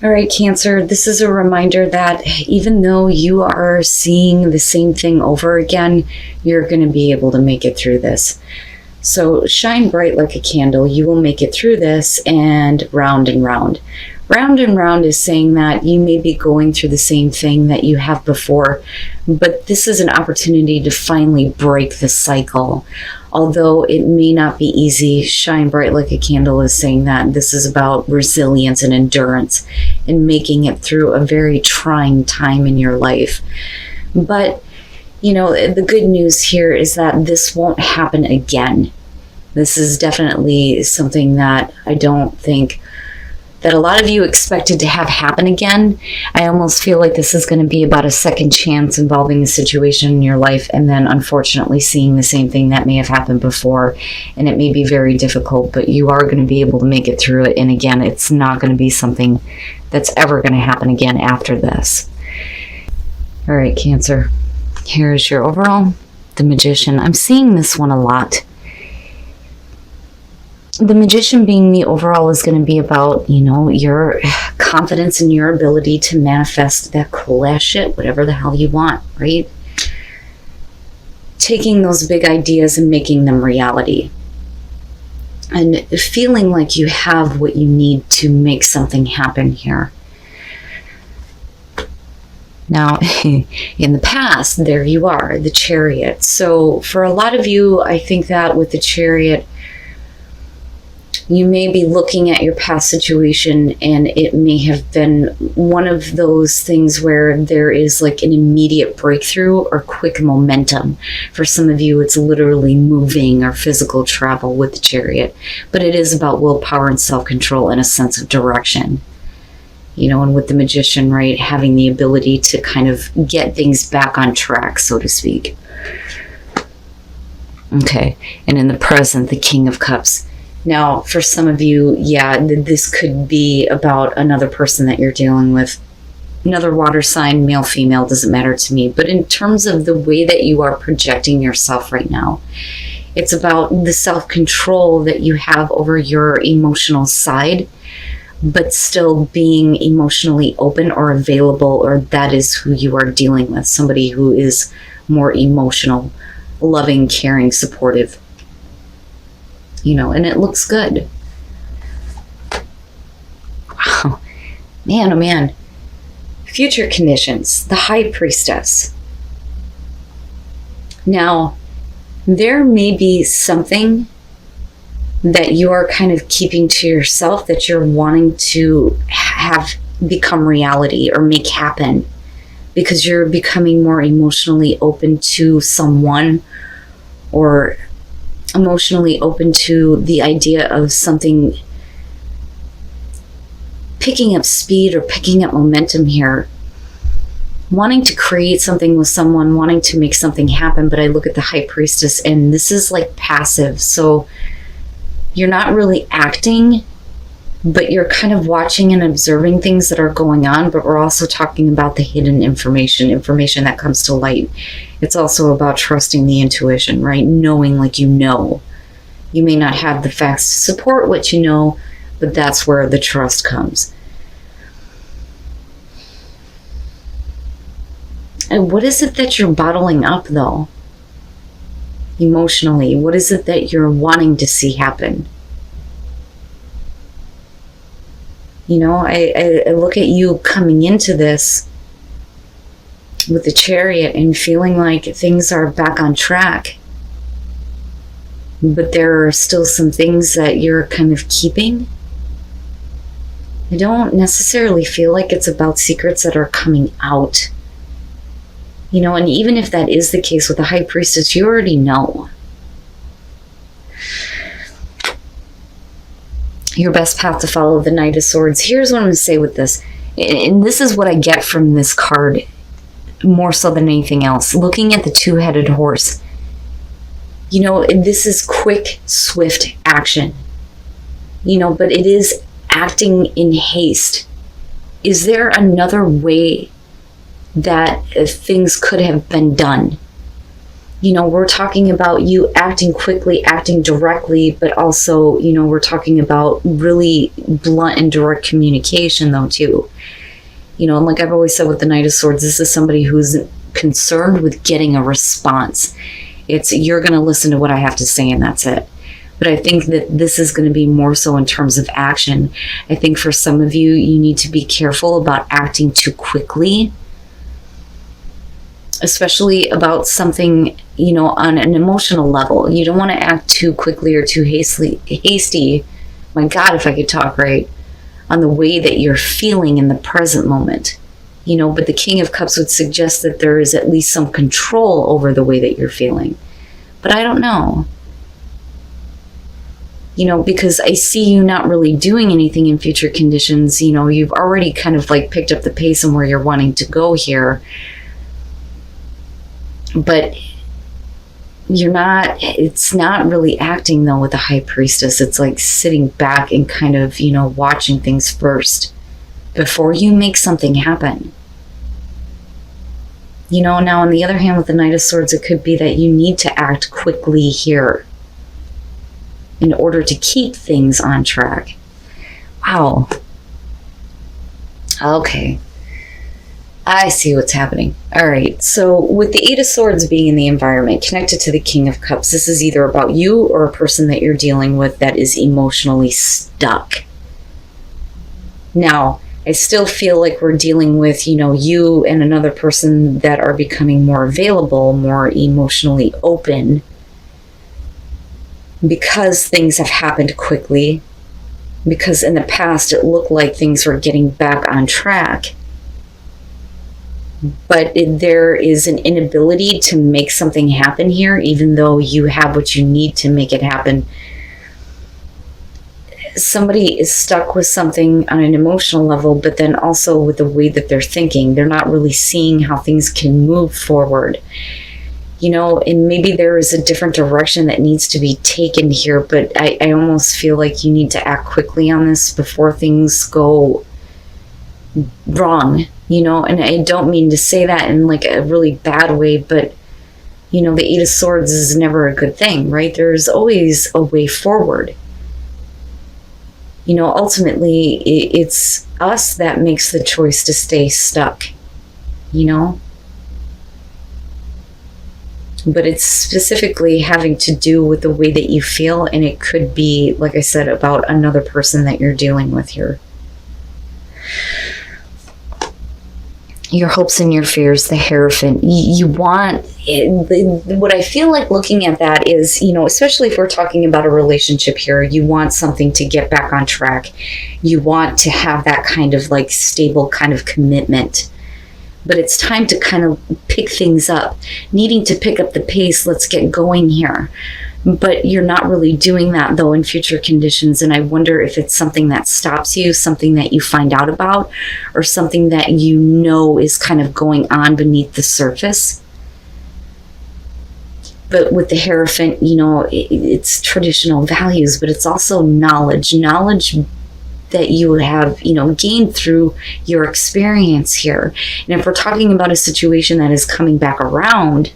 All right, Cancer, this is a reminder that even though you are seeing the same thing over again, you're going to be able to make it through this. So shine bright like a candle. You will make it through this, and round and round. Round and round is saying that you may be going through the same thing that you have before, but this is an opportunity to finally break the cycle. Although it may not be easy, shine bright like a candle is saying that this is about resilience and endurance and making it through a very trying time in your life. But, you know, the good news here is that this won't happen again. This is definitely something that I don't think that a lot of you expected to have happen again. I almost feel like this is going to be about a second chance involving a situation in your life, and then unfortunately seeing the same thing that may have happened before, and it may be very difficult, but you are going to be able to make it through it. And again, it's not going to be something that's ever going to happen again after this. All right, Cancer, here's your overall. The Magician. I'm seeing this one a lot. The Magician being the overall is going to be about, you know, your confidence in your ability to manifest that cool ass shit, whatever the hell you want, right? Taking those big ideas and making them reality. And feeling like you have what you need to make something happen here. Now, in the past, there you are, the Chariot. So for a lot of you, I think that with the Chariot, you may be looking at your past situation, and it may have been one of those things where there is like an immediate breakthrough or quick momentum. For some of you, it's literally moving or physical travel with the Chariot, but it is about willpower and self-control and a sense of direction. You know, and with the Magician, right, having the ability to kind of get things back on track, so to speak. Okay, and in the present, the King of Cups. Now, for some of you, yeah, this could be about another person that you're dealing with. Another water sign, male, female, doesn't matter to me. But in terms of the way that you are projecting yourself right now, it's about the self-control that you have over your emotional side, but still being emotionally open or available, or that is who you are dealing with. Somebody who is more emotional, loving, caring, supportive. You know, and it looks good. Wow. Man, oh man. Future conditions. The High Priestess. Now, there may be something that you are kind of keeping to yourself that you're wanting to have become reality or make happen, because you're becoming more emotionally open to someone, or emotionally open to the idea of something picking up speed or picking up momentum here. Wanting to create something with someone, wanting to make something happen, but I look at the High Priestess and this is like passive. So you're not really acting, but you're kind of watching and observing things that are going on, but we're also talking about the hidden information that comes to light. It's also about trusting the intuition, right? Knowing like you know. You may not have the facts to support what you know, but that's where the trust comes. And what is it that you're bottling up, though? Emotionally, what is it that you're wanting to see happen? You know, I look at you coming into this with the Chariot and feeling like things are back on track. But there are still some things that you're kind of keeping. I don't necessarily feel like it's about secrets that are coming out. You know, and even if that is the case with the High Priestess, you already know. Your best path to follow, the Knight of Swords. Here's what I'm going to say with this. And this is what I get from this card more so than anything else. Looking at the two-headed horse. You know, this is quick, swift action. You know, but it is acting in haste. Is there another way that things could have been done? We're talking about you acting quickly, acting directly, but also, we're talking about really blunt and direct communication, though, too. And like I've always said with the Knight of Swords, this is somebody who's concerned with getting a response. It's, you're going to listen to what I have to say, and that's it. But I think that this is going to be more so in terms of action. I think for some of you, you need to be careful about acting too quickly, especially about something, on an emotional level. You don't want to act too quickly or too hasty. My God, if I could talk right, on the way that you're feeling in the present moment. But the King of Cups would suggest that there is at least some control over the way that you're feeling. But I don't know. Because I see you not really doing anything in future conditions. You've already kind of like picked up the pace and where you're wanting to go here. But it's not really acting though with the High Priestess. It's like sitting back and kind of, watching things first before you make something happen. Now on the other hand, with the Knight of Swords, it could be that you need to act quickly here in order to keep things on track. Wow. Okay. I see what's happening. All right. So with the Eight of Swords being in the environment connected to the King of Cups, this is either about you or a person that you're dealing with that is emotionally stuck. Now, I still feel like we're dealing with, you and another person that are becoming more available, more emotionally open, because things have happened quickly, because in the past it looked like things were getting back on track. But there is an inability to make something happen here, even though you have what you need to make it happen. Somebody is stuck with something on an emotional level, but then also with the way that they're thinking. They're not really seeing how things can move forward. And maybe there is a different direction that needs to be taken here, but I almost feel like you need to act quickly on this before things go wrong, and I don't mean to say that in like a really bad way, but the Eight of Swords is never a good thing, right? There's always a way forward. Ultimately it's us that makes the choice to stay stuck, but it's specifically having to do with the way that you feel, and it could be, like I said, about another person that you're dealing with here. Your hopes and your fears, the Hierophant. You want what I feel like looking at that is, especially if we're talking about a relationship here, you want something to get back on track. You want to have that kind of like stable kind of commitment. But it's time to kind of pick things up, needing to pick up the pace. Let's get going here. But you're not really doing that though in future conditions. And I wonder if it's something that stops you, something that you find out about, or something that is kind of going on beneath the surface. But with the Hierophant, it's traditional values, but it's also knowledge that you have, gained through your experience here. And if we're talking about a situation that is coming back around,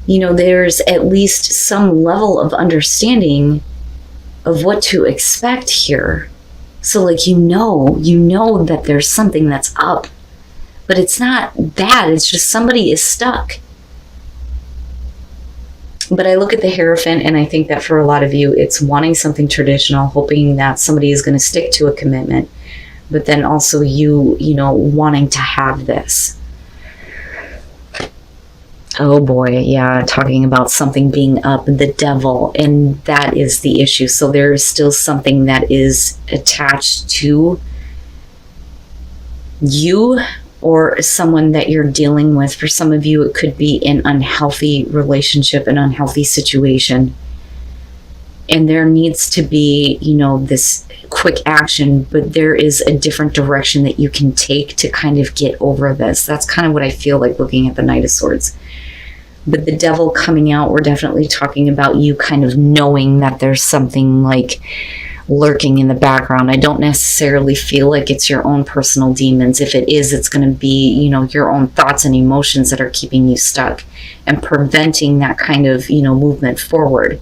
there's at least some level of understanding of what to expect here. So like, that there's something that's up, but it's not bad. It's just somebody is stuck. But I look at the Hierophant and I think that for a lot of you, it's wanting something traditional, hoping that somebody is going to stick to a commitment, but then also you wanting to have this. Oh boy, yeah, talking about something being up, the devil, and that is the issue. So there is still something that is attached to you or someone that you're dealing with. For some of you, it could be an unhealthy relationship, an unhealthy situation. And there needs to be, this quick action, but there is a different direction that you can take to kind of get over this. That's kind of what I feel like looking at the Knight of Swords. But the devil coming out, we're definitely talking about you kind of knowing that there's something like lurking in the background. I don't necessarily feel like it's your own personal demons. If it is, it's going to be, your own thoughts and emotions that are keeping you stuck and preventing that kind of, movement forward.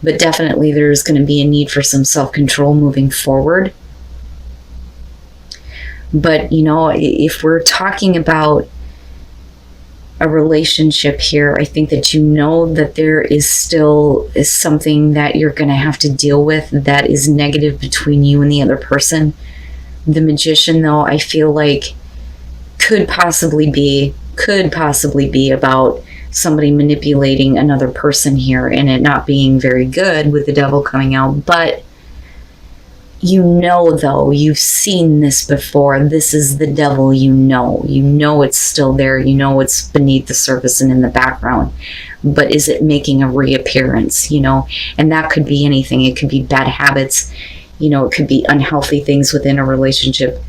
But definitely there's going to be a need for some self-control moving forward. But, if we're talking about a relationship here, I think that that there is still something that you're going to have to deal with that is negative between you and the other person. The Magician, though, I feel like could possibly be about somebody manipulating another person here and it not being very good with the Devil coming out. But though, you've seen this before. This is the Devil, it's still there. It's beneath the surface and in the background. But is it making a reappearance, And that could be anything. It could be bad habits, it could be unhealthy things within a relationship,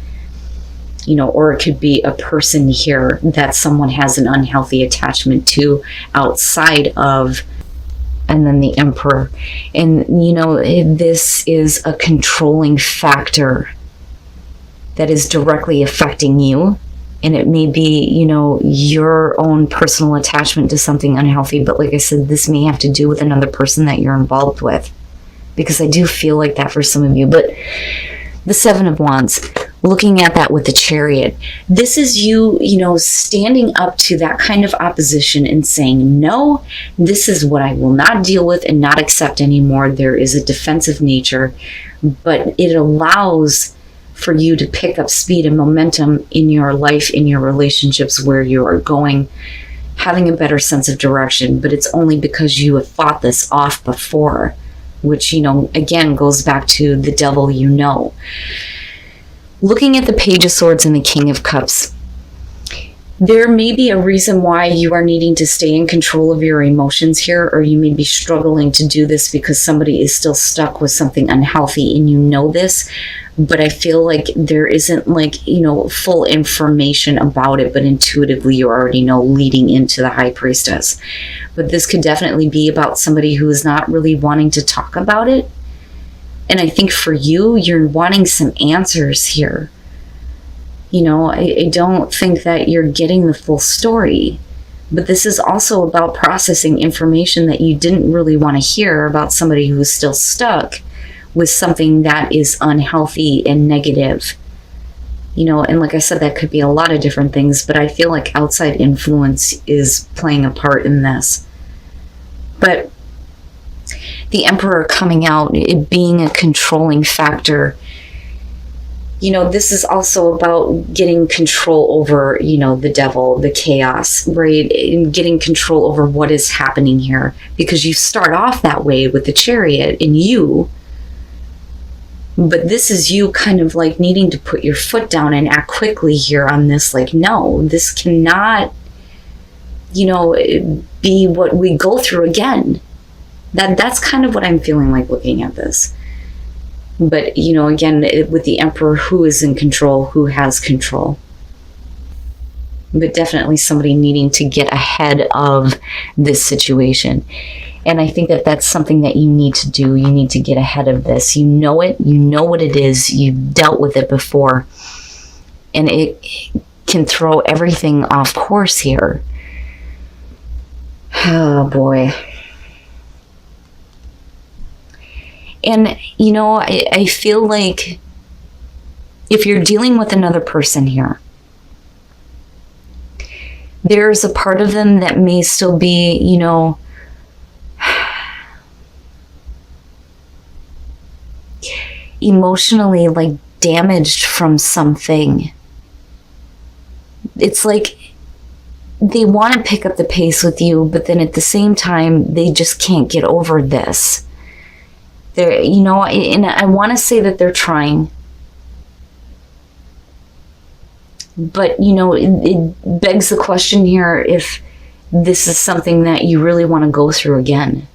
or it could be a person here that someone has an unhealthy attachment to outside of. And then the Emperor. And, this is a controlling factor that is directly affecting you. And it may be, your own personal attachment to something unhealthy. But like I said, this may have to do with another person that you're involved with. Because I do feel like that for some of you. But the Seven of Wands, looking at that with the Chariot, this is you, standing up to that kind of opposition and saying, no, this is what I will not deal with and not accept anymore. There is a defensive nature, but it allows for you to pick up speed and momentum in your life, in your relationships, where you are going, having a better sense of direction. But it's only because you have fought this off before, which, again, goes back to the Devil, Looking at the Page of Swords and the King of Cups, there may be a reason why you are needing to stay in control of your emotions here, or you may be struggling to do this because somebody is still stuck with something unhealthy and this. But I feel like there isn't full information about it, but intuitively you already know leading into the High Priestess. But this could definitely be about somebody who is not really wanting to talk about it. And I think for you, you're wanting some answers here. I don't think that you're getting the full story. But this is also about processing information that you didn't really want to hear about somebody who's still stuck with something that is unhealthy and negative. And like I said, that could be a lot of different things, but I feel like outside influence is playing a part in this. But the Emperor coming out, it being a controlling factor, this is also about getting control over, the Devil, the chaos, right? And getting control over what is happening here. Because you start off that way with the Chariot in you, but this is you kind of needing to put your foot down and act quickly here on this. No, this cannot, be what we go through again. That's kind of what I'm feeling like looking at this. But, again, with the Emperor, who is in control, who has control. But definitely somebody needing to get ahead of this situation. And I think that that's something that you need to do. You need to get ahead of this. You know it. You know what it is. You've dealt with it before. And it can throw everything off course here. Oh, boy. And, I feel like if you're dealing with another person here, there's a part of them that may still be, emotionally damaged from something. It's like they want to pick up the pace with you, but then at the same time, they just can't get over this. They're, and I want to say that they're trying. But, it begs the question here if this is something that you really want to go through again.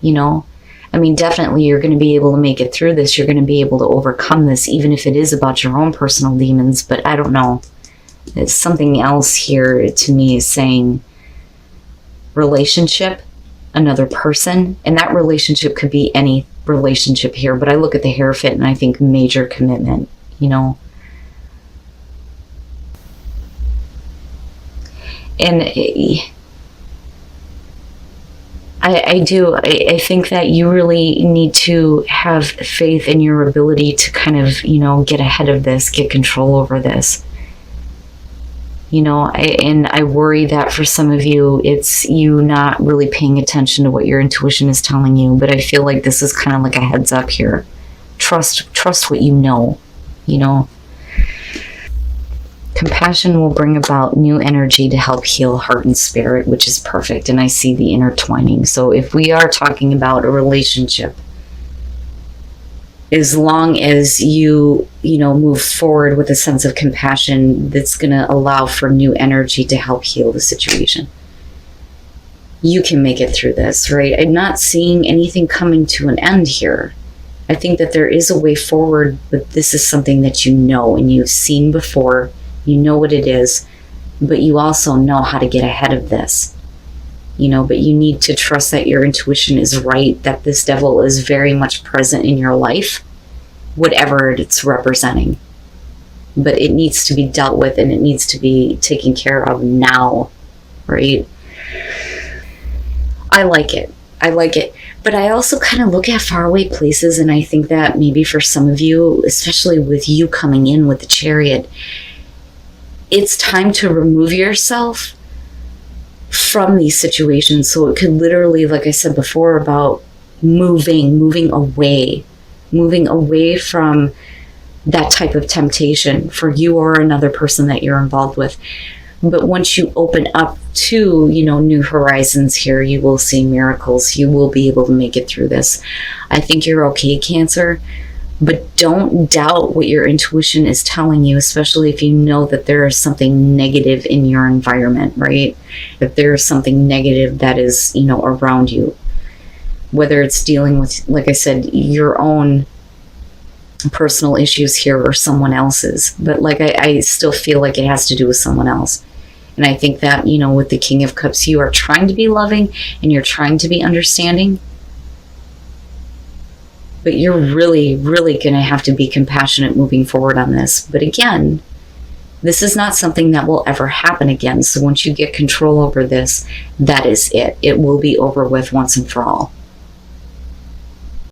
I mean, definitely you're going to be able to make it through this. You're going to be able to overcome this, even if it is about your own personal demons. But I don't know. It's something else here to me is saying relationship, another person. And that relationship could be relationship here, but I look at the Hierophant and I think major commitment, you know. And I think that you really need to have faith in your ability to kind of, you know, get ahead of this, get control over this. You know, and I worry that for some of you, it's you not really paying attention to what your intuition is telling you. But I feel like this is kind of like a heads up here. Trust what you know. Compassion will bring about new energy to help heal heart and spirit, which is perfect. And I see the intertwining. So if we are talking about a relationship, as long as you move forward with a sense of compassion, that's going to allow for new energy to help heal the situation. You can make it through this, right? I'm not seeing anything coming to an end here. I think that there is a way forward, but this is something that you know and you've seen before. You know what it is, but you also know how to get ahead of this. But you need to trust that your intuition is right, that this devil is very much present in your life, whatever it's representing. But it needs to be dealt with and it needs to be taken care of now, right? I like it. But I also kind of look at faraway places, and I think that maybe for some of you, especially with you coming in with the Chariot, it's time to remove yourself from these situations. So it could literally, like I said before, about moving away from that type of temptation for you or another person that you're involved with. But once you open up to, new horizons here, you will see miracles. You will be able to make it through this. I think you're okay, Cancer. But don't doubt what your intuition is telling you, especially if you know that there is something negative in your environment, right? If there is something negative that is, around you. Whether it's dealing with, like I said, your own personal issues here or someone else's. But I still feel like it has to do with someone else. And I think that, with the King of Cups, you are trying to be loving and you're trying to be understanding. But you're really, really going to have to be compassionate moving forward on this. But again, this is not something that will ever happen again. So once you get control over this, that is it. It will be over with once and for all.